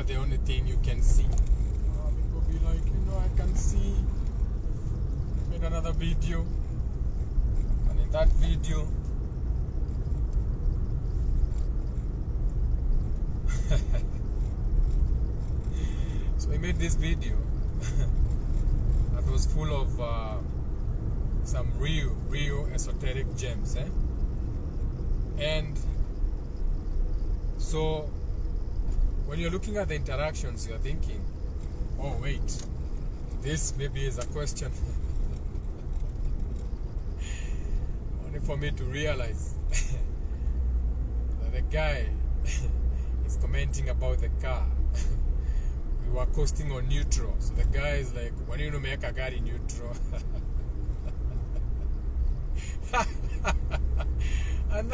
the only thing you can see. People be like, I can see. Made another video, and in that video, so I made this video that was full of some real esoteric gems, and so when you're looking at the interactions, you're thinking, oh wait, this maybe is a question only for me to realize that the guy is commenting about the car. We were coasting on neutral, so the guy is like, when you make a gari neutral? And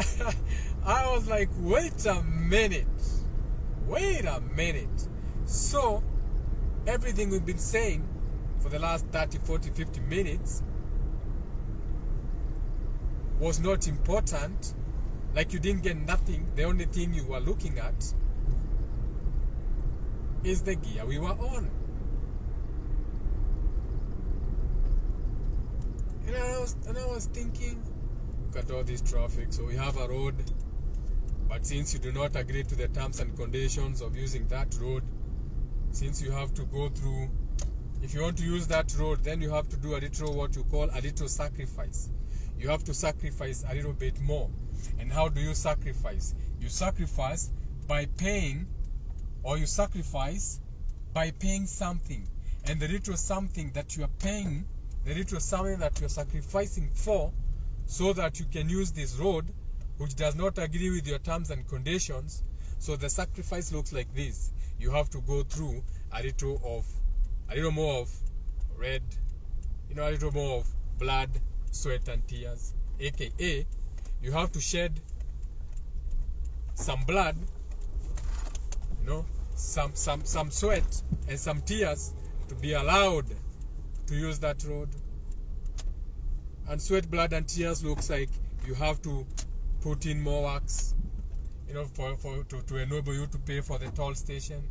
I was like, wait a minute. So everything we've been saying for the last 30, 40, 50 minutes was not important. Like you didn't get nothing. The only thing you were looking at is the gear we were on. And I was thinking, look at all this traffic. So we have a road, but since you do not agree to the terms and conditions of using that road, since you have to go through, if you want to use that road, then you have to do a little, what you call a little sacrifice. You have to sacrifice a little bit more. And how do you sacrifice? You sacrifice by paying, or you sacrifice by paying something. And the little something that you are paying, the little something that you are sacrificing for, so that you can use this road, which does not agree with your terms and conditions. So the sacrifice looks like this. You have to go through a little more of red, a little more of blood, sweat and tears, aka you have to shed some blood, some sweat and some tears to be allowed to use that road. And sweat, blood and tears looks like you have to put in more wax, to enable you to pay for the toll station.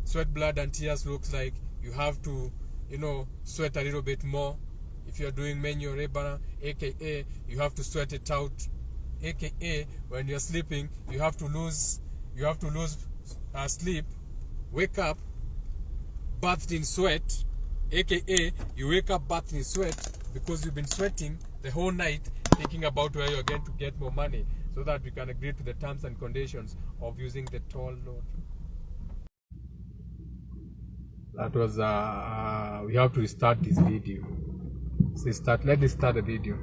Sweat, blood and tears looks like you have to, sweat a little bit more. If you're doing manual labor, aka you have to sweat it out, aka when you're sleeping, you have to lose sleep, wake up bathed in sweat, aka you wake up bathed in sweat because you've been sweating the whole night thinking about where you're going to get more money so that we can agree to the terms and conditions of using the toll road. That was we have to restart this video. Let us start the video.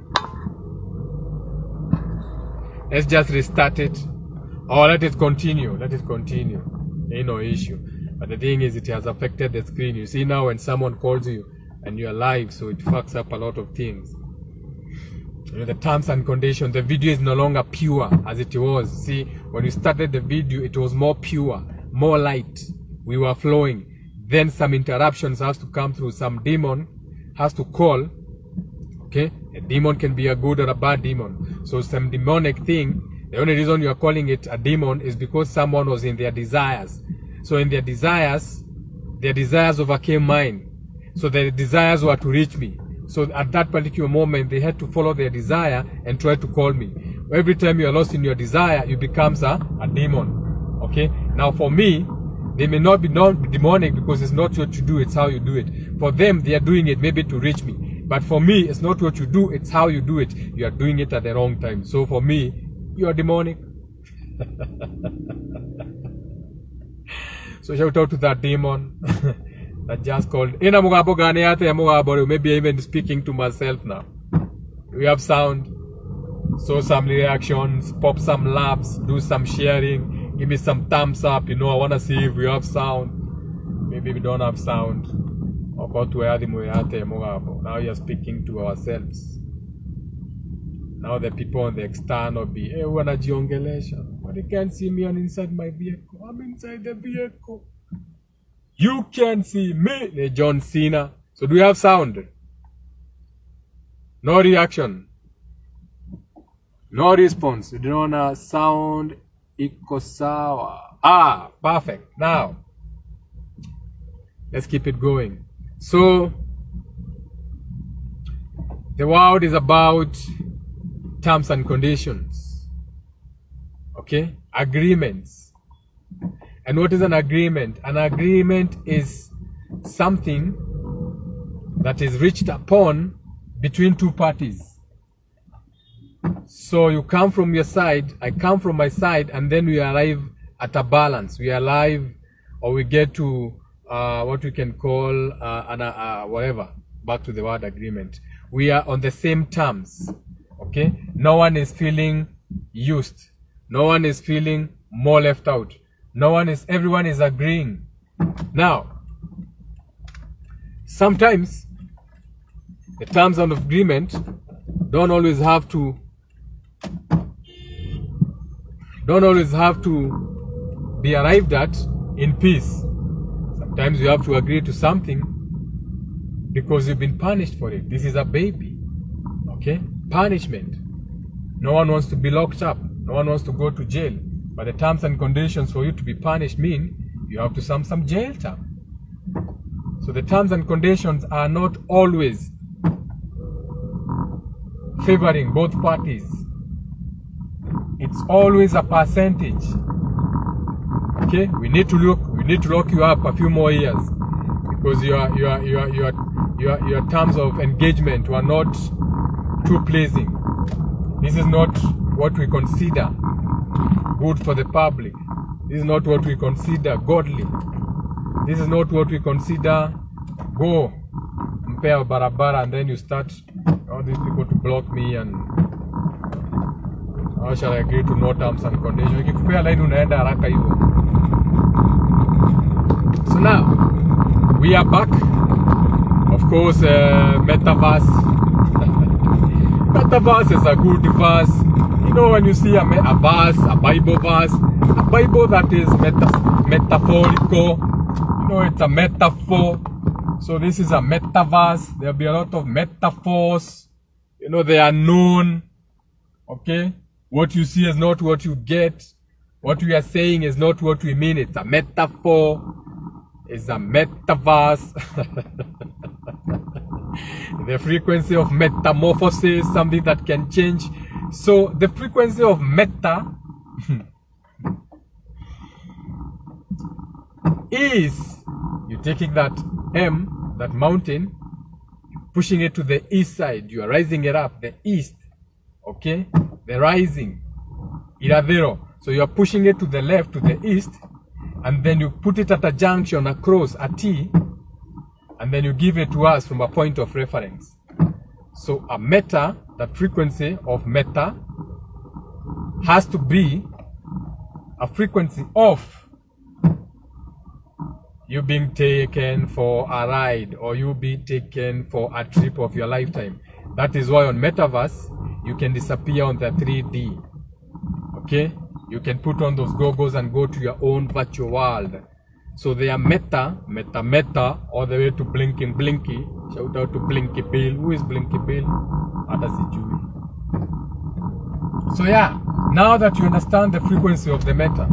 Let's just restart it, or let it continue. Ain't no issue. But the thing is, it has affected the screen. You see now when someone calls you and you're live, so it fucks up a lot of things. The terms and conditions, the video is no longer pure as it was. See, when we started the video, it was more pure, more light. We were flowing. Then some interruptions has to come through. Some demon has to call. Okay, a demon can be a good or a bad demon. So some demonic thing, the only reason you are calling it a demon is because someone was in their desires. So in their desires overcame mine. So their desires were to reach me. So at that particular moment, they had to follow their desire and try to call me. Every time you are lost in your desire, you become a demon. Okay, now for me, they may not be demonic because it's not what you do, it's how you do it. For them, they are doing it maybe to reach me. But for me, it's not what you do, it's how you do it. You are doing it at the wrong time. So for me, you are demonic. So shout out to that demon that just called. Maybe even speaking to myself now. We have sound. So some reactions, pop some laughs, do some sharing, give me some thumbs up. I want to see if we have sound. Maybe we don't have sound. Now you're speaking to ourselves. Now the people on the external be, hey, but you can't see me on inside my vehicle. I'm inside the vehicle. You can't see me, John Cena. So do we have sound? No reaction. No response. We don't have sound. Iko sawa. Perfect. Now, Let's keep it going. So the world is about terms and conditions. Okay? Agreements. And what is an agreement? An agreement is something that is reached upon between two parties. So you come from your side, I come from my side, and then we arrive at a balance. We arrive, or we get to what we can call whatever, back to the word agreement. We are on the same terms, okay? No one is feeling used. No one is feeling more left out. Everyone is agreeing. Now, sometimes the terms of agreement don't always have to be arrived at in peace. Sometimes you have to agree to something because you've been punished for it. This is a baby, okay? Punishment. No one wants to be locked up. No one wants to go to jail. But the terms and conditions for you to be punished mean you have to serve some jail time. So the terms and conditions are not always favoring both parties. It's always a percentage. Okay, we need to lock you up a few more years because your terms of engagement were not too pleasing. This is not what we consider good for the public. This is not what we consider godly. This is not what we consider go mpea barabara, and then you start all these people to block me, and how shall I agree to no terms and conditions? Ikikupea line unaenda haraka hivyo. So now we are back. Of course, metaverse. Metaverse is a good verse. You know, when you see a verse, a Bible that is metaphorical, you know, it's a metaphor. So this is a metaverse. There'll be a lot of metaphors. You know, they are known. Okay? What you see is not what you get. What we are saying is not what we mean. It's a metaphor. It's a metaverse. The frequency of metamorphosis, something that can change. So the frequency of meta is you taking that M, that mountain, pushing it to the east side. You are rising it up, the east. Okay? The rising. Iradero. So you are pushing it to the left, to the east, and then you put it at a junction across a T, and then you give it to us from a point of reference. So a meta, that frequency of meta, has to be a frequency of you being taken for a ride, or you being taken for a trip of your lifetime. That is why on Metaverse, you can disappear on the 3D. Okay? You can put on those goggles and go to your own virtual world. So they are meta, all the way to Blinky. Shout out to Blinky Bill. Who is Blinky Bill? Adasijui. So yeah, now that you understand the frequency of the meta,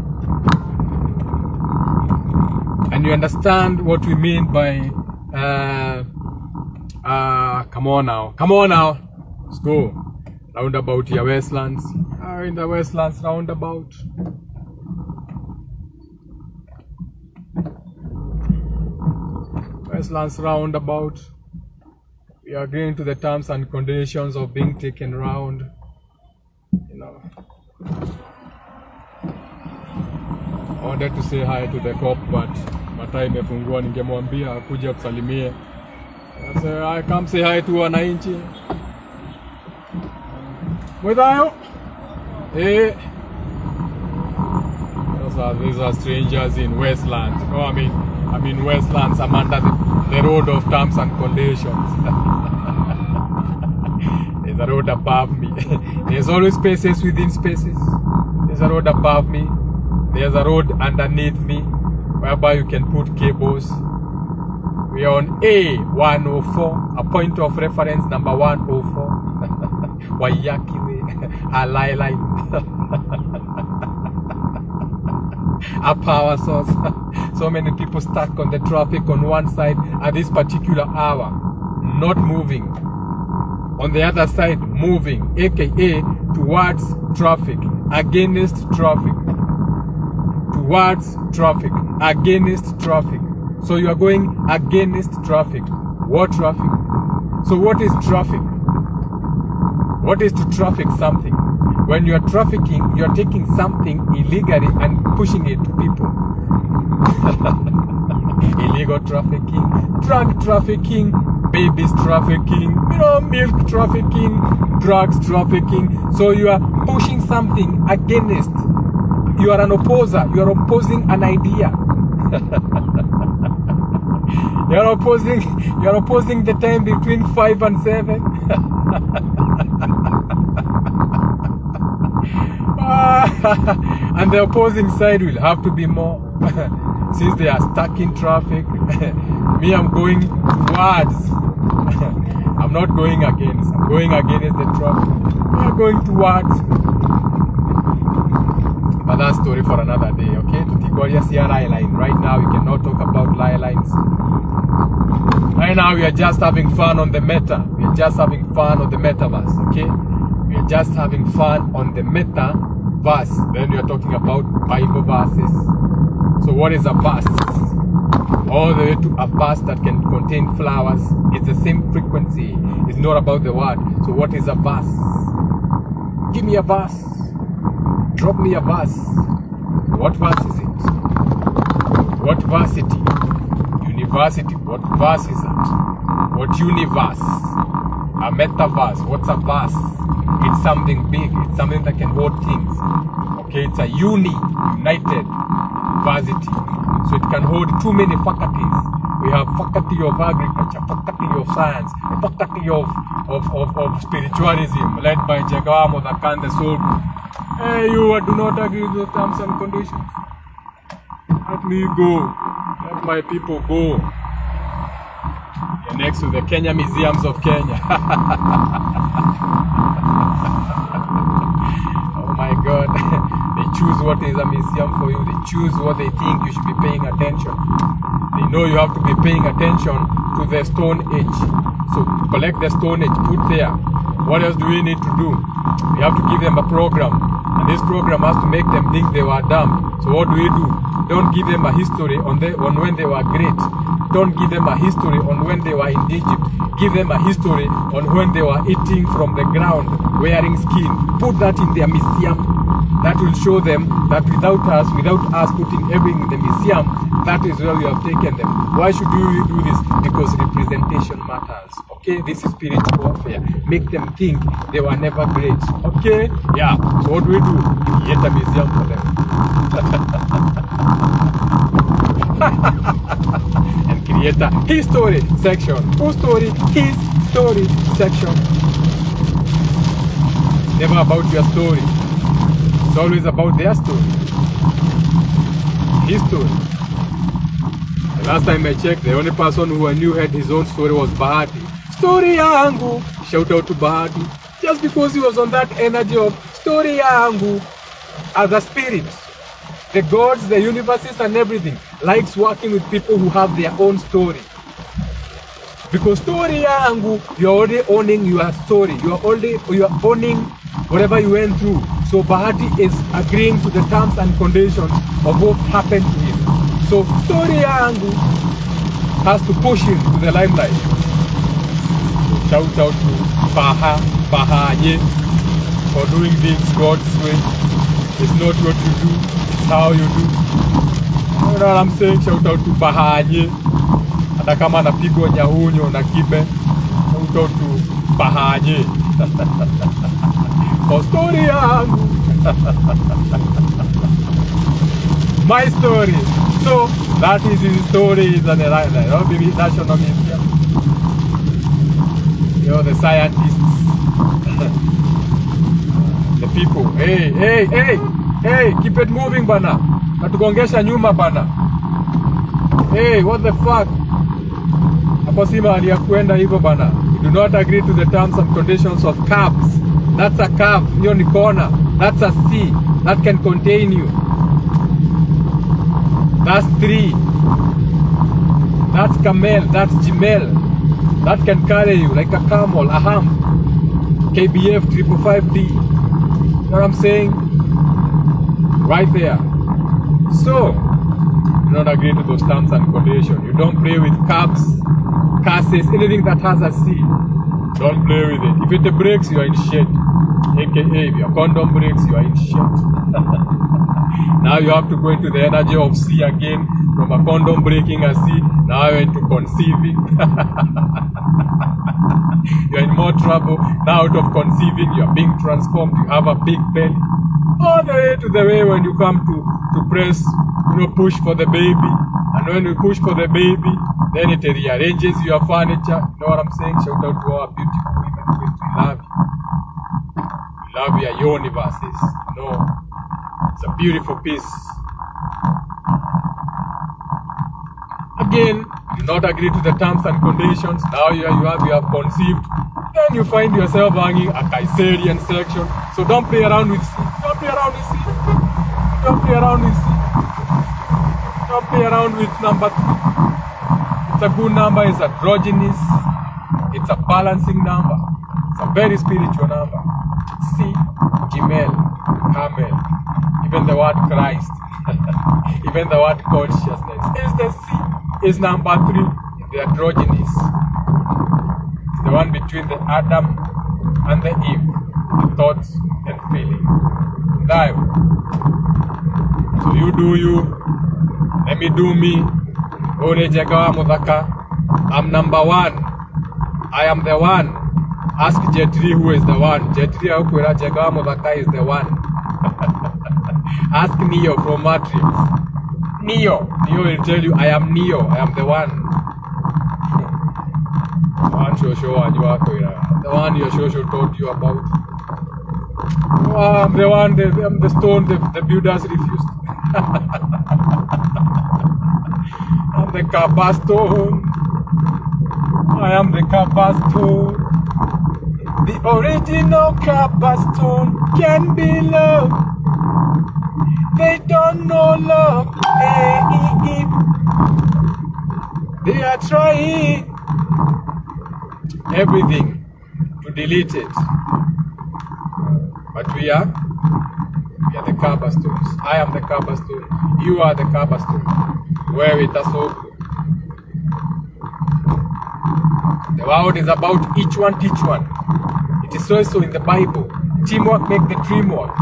and you understand what we mean by come on now, let's go. Roundabout your Westlands. In the Westlands roundabout. Westlands roundabout. We are agreeing to the terms and conditions of being taken round. You know. I wanted to say hi to the cop, but mataa imefungua, ningemwambia kuja kusalimie. I come say hi to wananchi. Mwithayo? Hey. These are strangers in Westlands. No, I mean Westlands. I'm under the road of terms and conditions. There's a road above me. There's always spaces within spaces. There's a road above me. There's a road underneath me, whereby you can put cables. We are on A104, a point of reference number 104. Waiyaki way, a lie. a power source. So many people stuck on the traffic on one side at this particular hour, not moving. On the other side, moving, aka towards traffic, against traffic, towards traffic, against traffic. So you are going against traffic. What traffic? So what is traffic? What is to traffic something? When you are trafficking, you are taking something illegally and pushing it to people. Illegal trafficking, drug trafficking, babies trafficking, milk trafficking, drugs trafficking. So you are pushing something against. You are an opposer. You are opposing an idea. You are opposing the time between 5 and 7. And the opposing side will have to be more. Since they are stuck in traffic. Me, I'm going towards. I'm not going against. I'm going against the traffic. We are going towards. But that's story for another day, okay? Tukikoria CRI line. Right now, we cannot talk about lines. Right now, we are just having fun on the meta. We are just having fun on the metaverse, okay? We are just having fun on the metaverse. Then we are talking about Bible verses. So what is a vase? All the way to a vase that can contain flowers. It's the same frequency. It's not about the word. So what is a vase? Give me a vase. Drop me a vase. What verse is it? What varsity? University. What verse is it? What universe? A metaverse. What's a verse? It's something big. It's something that can hold things. Okay, it's a united varsity. So it can hold too many faculties. We have faculty of agriculture, faculty of science, faculty of spiritualism, led by Jagawamo Thakan, the soul group. Hey, you do not agree with the terms and conditions. Let me go. Let my people go. You're next to the Kenya Museums of Kenya. Oh my God. They choose what is a museum for you. They choose what they think you should be paying attention. They know you have to be paying attention to the Stone Age. So collect the Stone Age, put there. What else do we need to do? We have to give them a program. And this program has to make them think they were dumb. So what do? Don't give them a history on when they were great. Don't give them a history on when they were in Egypt. Give them a history on when they were eating from the ground, wearing skin. Put that in their museum. That will show them that without us putting everything in the museum, that is where we have taken them. Why should we do this? Because representation matters. Okay, this is spiritual warfare. Make them think they were never great. Okay, yeah. So what do? Create a museum for them. And create a history section. Whose story? His story section. Never about your story. It's always about their story. His story. The last time I checked, the only person who I knew had his own story was Bahati. Story yangu. Shout out to Bahati. Just because he was on that energy of story yangu as a spirit. The gods, the universes and everything likes working with people who have their own story. Because story yangu, you're already owning your story. You are owning whatever you went through. So Bahati is agreeing to the terms and conditions of what happened to him. So story yangu has to push him to the limelight. Shout out to Bahaye for doing things God's way. It's not what you do, it's how you do. You know what I'm saying? Shout out to Bahaye. Hata kama anapigwa nyahunyo na kibe. Shout out to Bahaye. For story yangu. My story. So that is his story. Is an Nairobi National Museum. You know, the scientists, the people. Hey, keep it moving bana. Natugongesha nyuma bana. Hey, what the fuck? Hapo si mahali ya kuenda hivyo bana. We do not agree to the terms and conditions of curves. That's a curve. Hiyo ni corner. That's a C. That can contain you. That's 3. That's camel. That's Gmail. That can carry you like a camel, a ham. KBF 555D. You know what I'm saying? Right there. So, you don't agree to those terms and conditions. You don't play with cabs, curses, anything that has a C. Don't play with it. If it breaks, you are in shit. AKA, if your condom breaks, you are in shit. Now you have to go into the energy of C again. From a condom breaking a C, now you're into conceiving. You're in more trouble. Now out of conceiving, you're being transformed. You have a big belly. All the way to the way when you come to press, push for the baby. And when you push for the baby, then it rearranges your furniture. You know what I'm saying? Shout out to our beautiful women. We love you. We love your universes. It's a beautiful piece. Again, you do not agree to the terms and conditions. Now you have conceived. Then you find yourself hanging a Caesarean section. So don't play around with C. Don't play around with C. Don't play around with C. Don't play around with number 3. It's a good number. It's androgynous. It's a balancing number. It's a very spiritual number. C, Gmail, Camel, even the word Christ, even the word consciousness. Is the C, is number 3, the androgynous. It's the one between the Adam and the Eve, the thoughts and feeling. That. So you do you, let me do me. I'm number 1. I am the one. Ask Jetri who is the one. Jetri Akwera Jagawa Mudaka is the one. Ask Neo from Matrix. Neo will tell you, I am Neo. I am the one. The one your Shosho told you about. Oh, I'm the one, I'm the stone the builders refused. I'm the Kappa stone. I am the Kappa stone. The original Kappa stone can be loved. They don't know love. They are trying everything to delete it. But we are the Kappa stones. I am the Kappa stone. You are the Kappa stone. Wear it as so. The world is about each one teach one. It is also in the Bible. Teamwork make the dream work.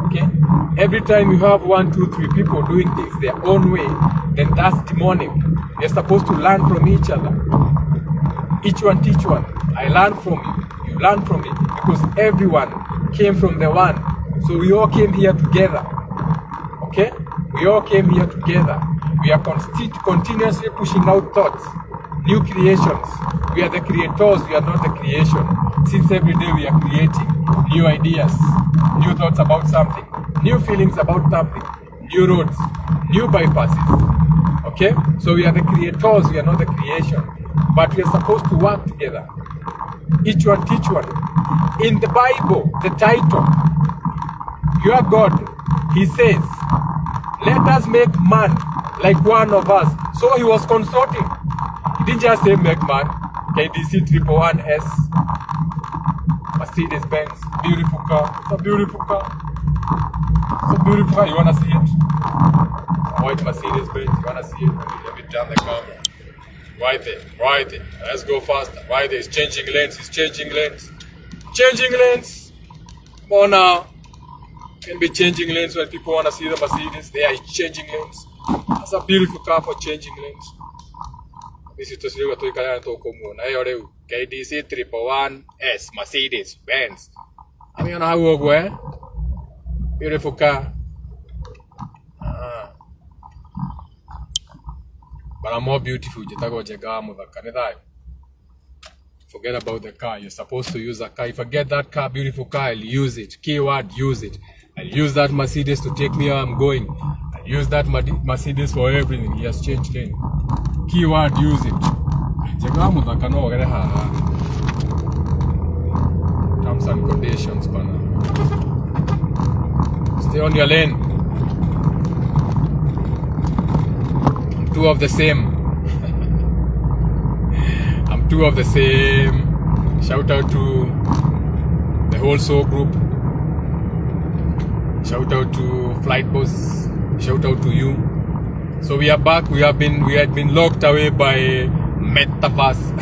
Okay? Every time you have 1, 2, 3 people doing things their own way, then that's demonic. You're supposed to learn from each other. Each one teach one. I learn from you. You learn from me. Because everyone came from the one. So we all came here together. Okay? We all came here together. We are continuously pushing out thoughts. New creations. We are the creators, we are not the creation. Since every day we are creating new ideas, new thoughts about something, new feelings about something, new roads, new bypasses. Okay? So we are the creators, we are not the creation. But we are supposed to work together. Each one teach one. In the Bible, the title, your God, he says, let us make man like one of us. So he was consulting. He didn't just say make man. KDC 111S, Mercedes Benz, beautiful car. It's a beautiful car. It's a beautiful car. You wanna see it? White Mercedes Benz. You wanna see it? Let me turn the camera. Right there. Right there. Let's go faster. Right there. It's changing lanes. It's changing lanes. Changing lanes. Come on now. Can be changing lanes when people wanna see the Mercedes. They are changing lanes. That's a beautiful car for changing lanes. This is just what we can talk about. KDC 111S Mercedes Benz. I mean, how we go? Beautiful car. But I'm more beautiful. Forget about the car. You're supposed to use a car. If I get that car, beautiful car, I'll use it. Keyword, use it. I'll use that Mercedes to take me where I'm going. I'll use that Mercedes for everything. He has changed lane. Keyword, use it. Terms and conditions, pana. Stay on your lane. two of the same. I'm two of the same. Shout out to the whole soul group. Shout out to Flight Boss. Shout out to you. So we are back. We had been locked away by Metaverse.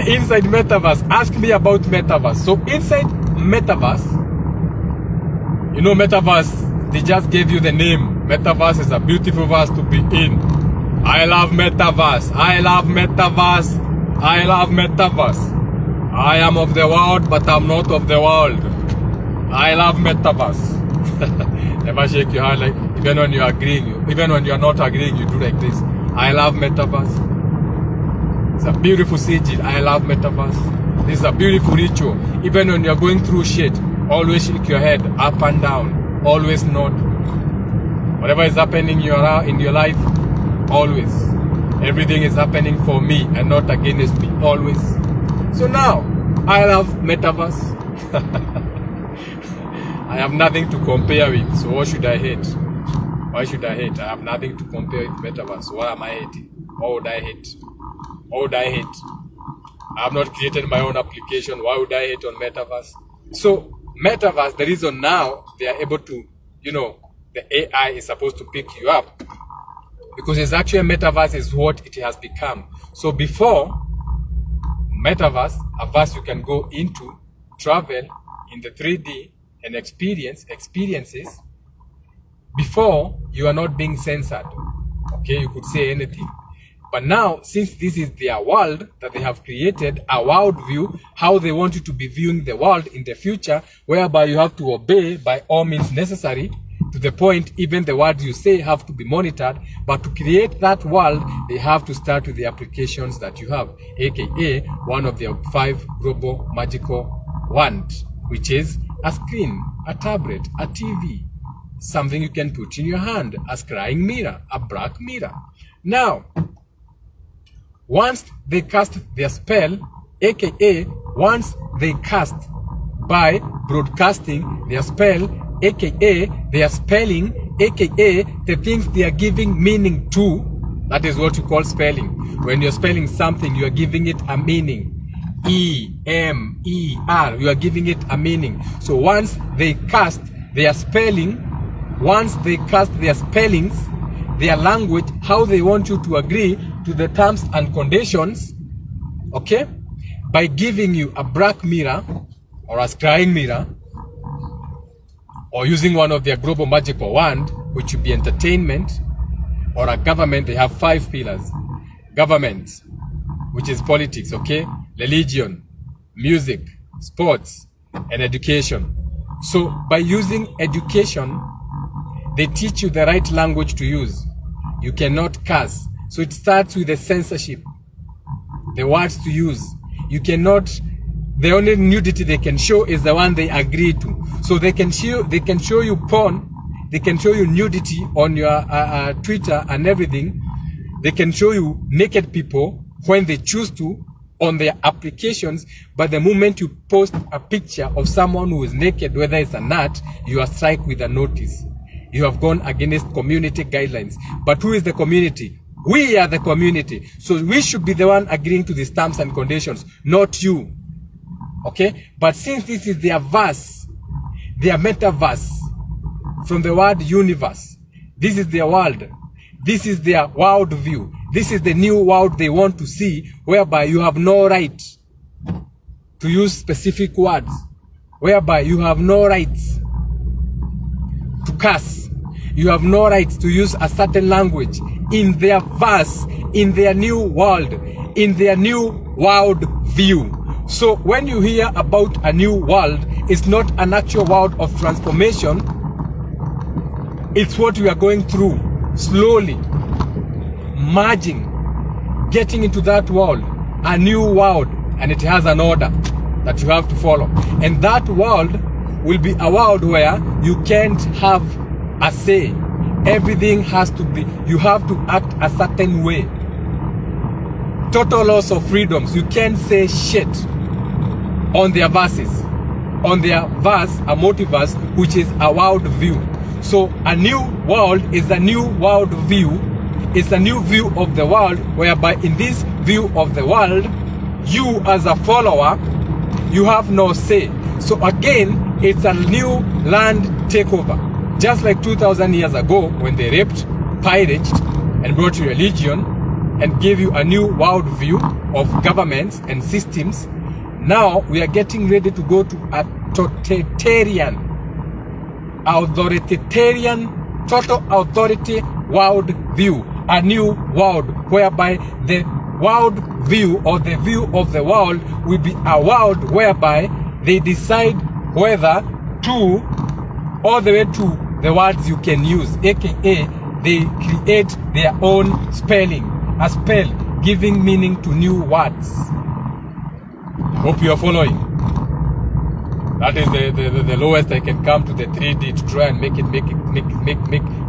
Inside Metaverse, ask me about Metaverse. So inside Metaverse, you know Metaverse, they just gave you the name. Metaverse is a beautiful verse to be in. I love Metaverse. I love Metaverse. I love Metaverse. I am of the world, but I'm not of the world. I love Metaverse. Never shake your hand like, even when you're agreeing, even when you're not agreeing, you do like this. I love Metaverse. It's a beautiful sigil. I love Metaverse. This is a beautiful ritual. Even when you're going through shit, always shake your head up and down. Always nod. Whatever is happening in your life, always. Everything is happening for me and not against me. Always. So now, I love Metaverse. I have nothing to compare with. So what should I hate? Why should I hate? I have nothing to compare with Metaverse. So why am I hating? Why would I hate? Why would I hate? I have not created my own application. Why would I hate on Metaverse? So Metaverse, the reason now they are able to, the AI is supposed to pick you up, because it's actually Metaverse is what it has become. So before Metaverse, a verse you can go into, travel in the 3D and experiences. Before, you are not being censored. Okay, you could say anything. But now, since this is their world that they have created, a world view, how they want you to be viewing the world in the future, whereby you have to obey by all means necessary, to the point even the words you say have to be monitored. But to create that world, they have to start with the applications that you have, aka one of their 5 global magical wands, which is a screen, a tablet, a TV, something you can put in your hand, a scrying mirror, a black mirror. Now, once they cast their spell, aka once they cast by broadcasting their spell, aka they are spelling, aka the things they are giving meaning to, that is what you call spelling. When you're spelling something, you are giving it a meaning. E-M-E-R, you are giving it a meaning. So once they cast their spelling, once they cast their spellings, their language, how they want you to agree to the terms and conditions, okay, by giving you a black mirror or a scrying mirror, or using one of their global magical wand, which would be entertainment, or a government. They have 5 pillars. Government, which is politics, okay, religion, music, sports, and education. So by using education, they teach you the right language to use. You cannot curse. So it starts with the censorship, the words to use. You cannot, the only nudity they can show is the one they agree to. So they can show you porn, they can show you nudity on your Twitter and everything. They can show you naked people when they choose to on their applications, but the moment you post a picture of someone who is naked, whether it's a nut, you are struck with a notice. You have gone against community guidelines. But who is the community? We are the community. So we should be the one agreeing to these terms and conditions, not you. Okay? But since this is their verse, their metaverse, from the word universe, this is their world. This is their world view. This is the new world they want to see, whereby you have no right to use specific words, whereby you have no rights to curse. You have no right to use a certain language in their verse, in their new world, in their new world view. So when you hear about a new world, it's not an actual world of transformation. It's what we are going through, slowly, merging, getting into that world, a new world, and it has an order that you have to follow. And that world will be a world where you can't have a say. Everything has to be, you have to act a certain way. Total loss of freedoms. You can't say shit on their verses. On their verse, a multiverse, which is a world view. So a new world is a new world view. It's a new view of the world, whereby in this view of the world, you as a follower, you have no say. So again, it's a new land takeover. Just like 2,000 years ago when they raped, pillaged, and brought religion and gave you a new world view of governments and systems, now we are getting ready to go to a totalitarian, total authority world view. A new world whereby the world view or the view of the world will be a world whereby they decide whether to, all the way to the words you can use, aka they create their own spelling, a spell giving meaning to new words. Hope you are following. That is the lowest I can come to the 3D to try and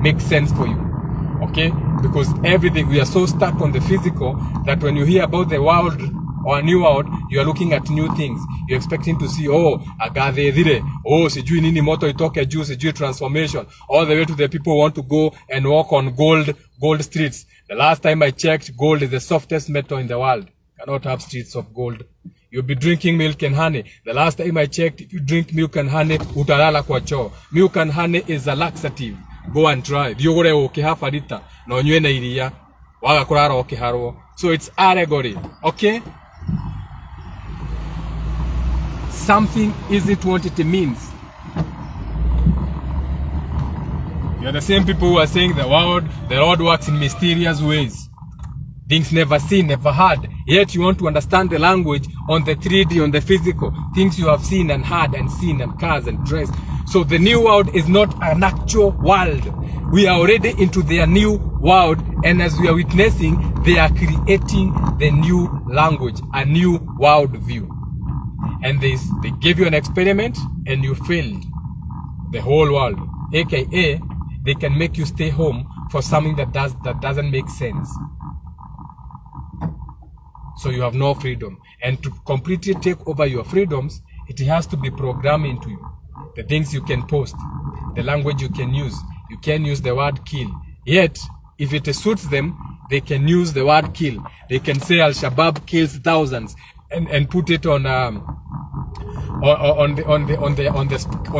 make sense for you. Okay? Because everything, we are so stuck on the physical that when you hear about the world or a new world, you are looking at new things. You're expecting to see, oh, agadhire, oh, sijui nini moto itoke juu, sijui transformation, all the way to the people who want to go and walk on gold streets. The last time I checked, gold is the softest metal in the world. Cannot have streets of gold. You'll be drinking milk and honey. The last time I checked, if you drink milk and honey, utalala kwa choo. Milk and honey is a laxative. Go and try. Thiogore ukihafa rita na unywe na iria waga kurara ukiharwo. So it's allegory, okay? Something isn't what it means. You are the same people who are saying the Lord works in mysterious ways. Things never seen, never heard. Yet you want to understand the language on the 3D, on the physical. Things you have seen and heard and seen, and cars and dress. So the new world is not an actual world. We are already into their new world, and as we are witnessing, they are creating the new language, a new world view. And they gave you an experiment and you failed the whole world. AKA, they can make you stay home for something that doesn't make sense. So you have no freedom. And to completely take over your freedoms, it has to be programmed into you. The things you can post, the language you can use. You can use the word kill. Yet, if it suits them, they can use the word kill. They can say Al-Shabaab kills thousands and put it on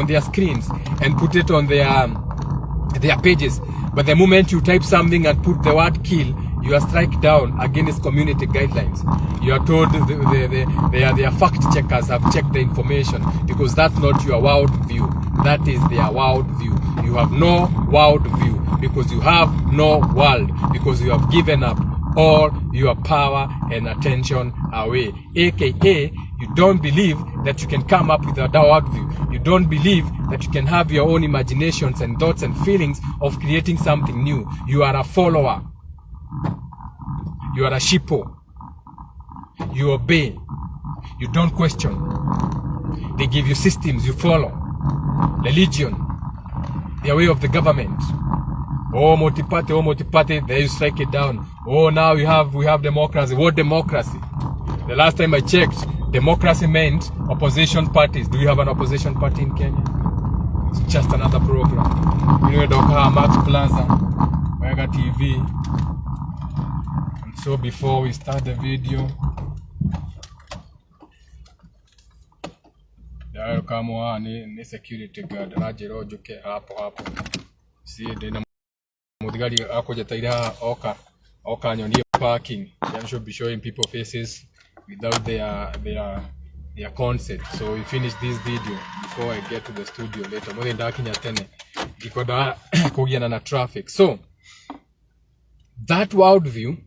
their screens and put it on their pages. But the moment you type something and put the word kill, you are strike down against community guidelines. You are told their fact checkers have checked the information, because that's not your world view. That is their world view. You have no world view because you have no world, because you have given up all your power and attention away. AKA, you don't believe that you can come up with a world view. You don't believe that you can have your own imaginations and thoughts and feelings of creating something new. You are a follower. You are a sheeple. You obey. You don't question. They give you systems, you follow. Religion, their way of the government. Oh, multi-party, there you strike it down. Oh, now we have democracy. What democracy? The last time I checked, democracy meant opposition parties. Do you have an opposition party in Kenya? It's just another program. You know, Doka, Max Plaza, Mega TV. And so before we start the video, kama ni security guard Rajero Juke hapo. See the mudigari akoja taira oka nyonie parking. They should be showing people faces without their consent. So we finish this video before I get to the studio later. More than dakinya tene ikoda kugiana na traffic. So that world view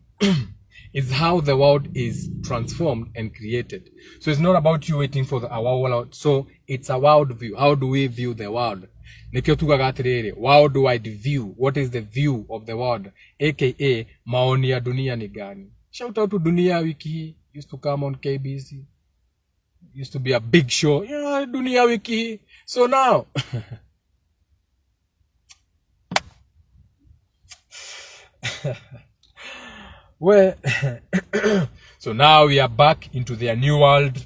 is how the world is transformed and created. So it's not about you waiting for our world. So it's a world view. How do we view the world? Worldwide view. What is the view of the world? AKA maoni ya dunia ni gani? Shout out to Dunia Wiki. Used to come on KBC. Used to be a big show. Yeah, Dunia Wiki. So now well, so now we are back into their new world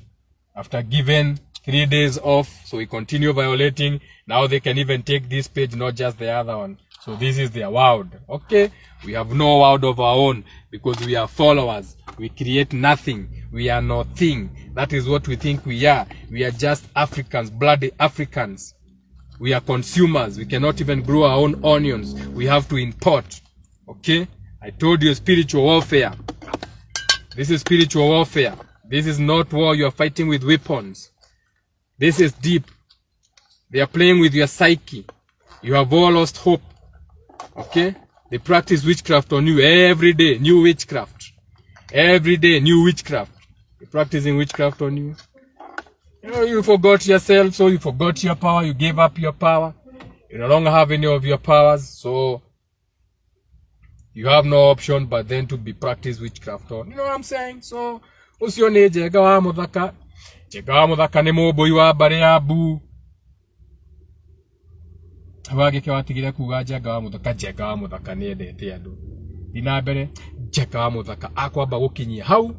after given 3 days off, so we continue violating. Now they can even take this page, not just the other one. So this is their world. Okay, we have no world of our own because we are followers. We create nothing. We are nothing. That is what we think we are. We are just Africans, bloody Africans. We are consumers. We cannot even grow our own onions. We have to import. Okay, I told you spiritual warfare. This is spiritual warfare. This is not war. You are fighting with weapons. This is deep. They are playing with your psyche. You have all lost hope. Okay? They practice witchcraft on you every day. New witchcraft. Every day, new witchcraft. They're practicing witchcraft on you. You forgot yourself, so you forgot your power. You gave up your power. You no longer have any of your powers, so you have no option but then to be practice witchcraft on. You know what I'm saying? So, usione jega wa muthaka. Jega wa muthaka ni mubui wa bare ya bu. Wage ke watigire kuga jega wa muthaka ni endete andu. Dina mbere jega wa muthaka akwamba gukinyia hau.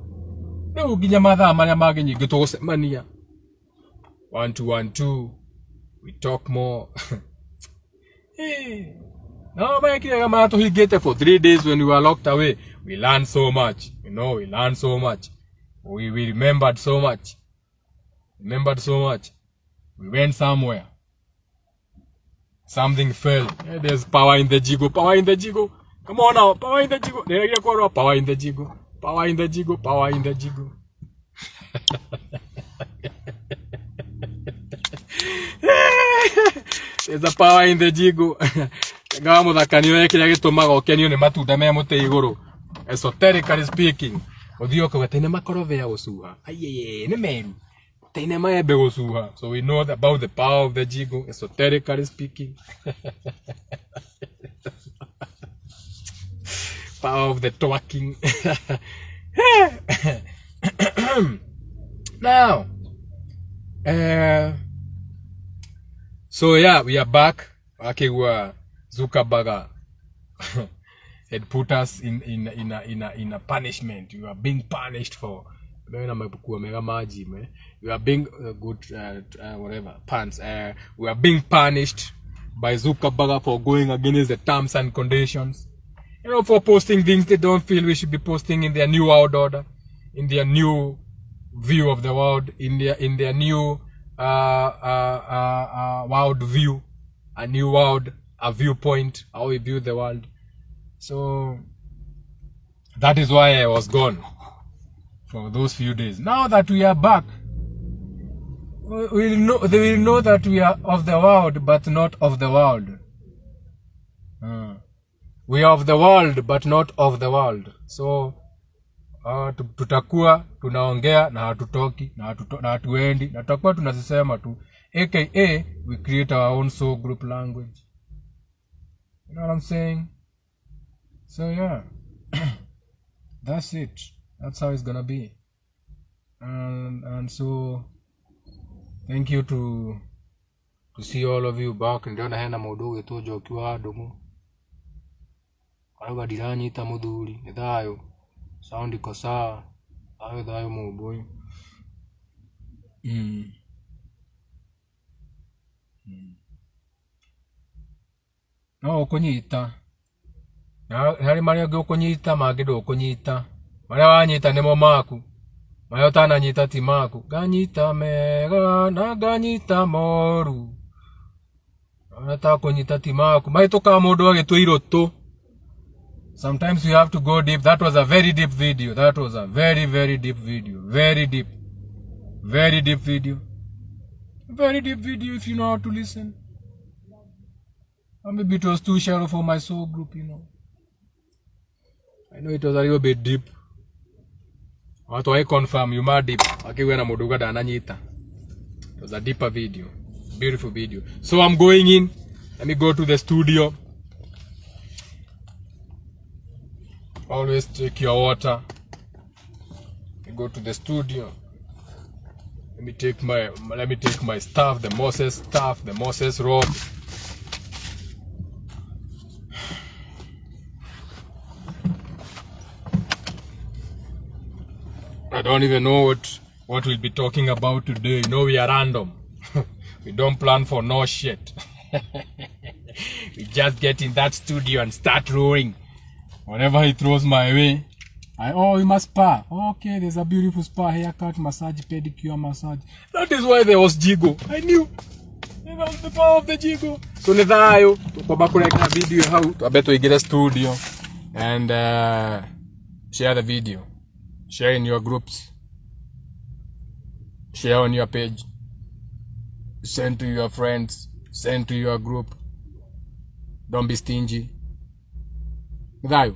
Riu nginya mathaa maria mangĩ nyingĩ tũgũcemania. 1 we talk more. Hey. No, for 3 days when we were locked away. We learned so much. You know, we learned so much. We remembered so much. We went somewhere. Something fell. Yeah, there's power in the jigo. Power in the jigo. Come on now. Power in the jigo. Power in the jigo. Power in the jigo. Power in the jigo. There's a power in the jigo. Gawa muthakani we kiria gitumaga ukenio ni matunda me muti iguru. Esoterically speaking, uthio ko tene makorove ya gucuha. Ayeye ni meru. Tene maembe gucuha. So we know about the power of the jigo, esoterically speaking. Power of the twerking. Now, so yeah, we are back. Okay, Zuckerberg had put us in a punishment. You are being punished for. You are being good whatever pants. We are being punished by Zuckerberg for going against the terms and conditions. You know, for posting things they don't feel we should be posting in their new world order, in their new view of the world, in their new world view, a new world, a viewpoint, how we view the world. So that is why I was gone for those few days. Now that we are back, they will know that we are of the world but not of the world. We are of the world but not of the world. So tutakuwa tunaongea na hatutoki na hatuendi na tutakuwa tunazisema tu, aka we create our own soul group language. You know what I'm saying? So yeah. That's it. That's how it's gonna be. And so thank you to see all of you back. Ndiona hena mundu ugitujo kiwa ndumu arauga ndiranyita muthuri ni thayo sound iko sawa thayo mubui. No ukunyita hari maria ukunyita mangi ndukunyita maria wanyita nimo maku maria utananyita ti maku. Nganyita mega na nganyita moru ata kunyita ti maku maituka mundu agitwiro tu. Sometimes you have to go deep. That was a very deep video. That was a very deep video. Very deep video. Very deep video if you know how to listen. Or maybe it was too shallow for my soul group, you know. I know it was a little bit deep. What I confirm, you are deep. Okay, when I'm ananyita. It was a deeper video. Beautiful video. So I'm going in. Let me go to the studio. Always take your water. You go to the studio. Let me take my stuff, the Moses robe. I don't even know what we'll be talking about today. You know, we are random. We don't plan for no shit. We just get in that studio and start roaring. Whatever he throws my way, you must spa. Okay, there's a beautiful spa, haircut, massage, pedicure, massage. That is why there was Jigo. I knew. That was the power of the Jigo. So nithayo, tukobakureka video how to bet we get a studio and share the video. Share in your groups. Share on your page. Send to your friends. Send to your group. Don't be stingy. Nithayo.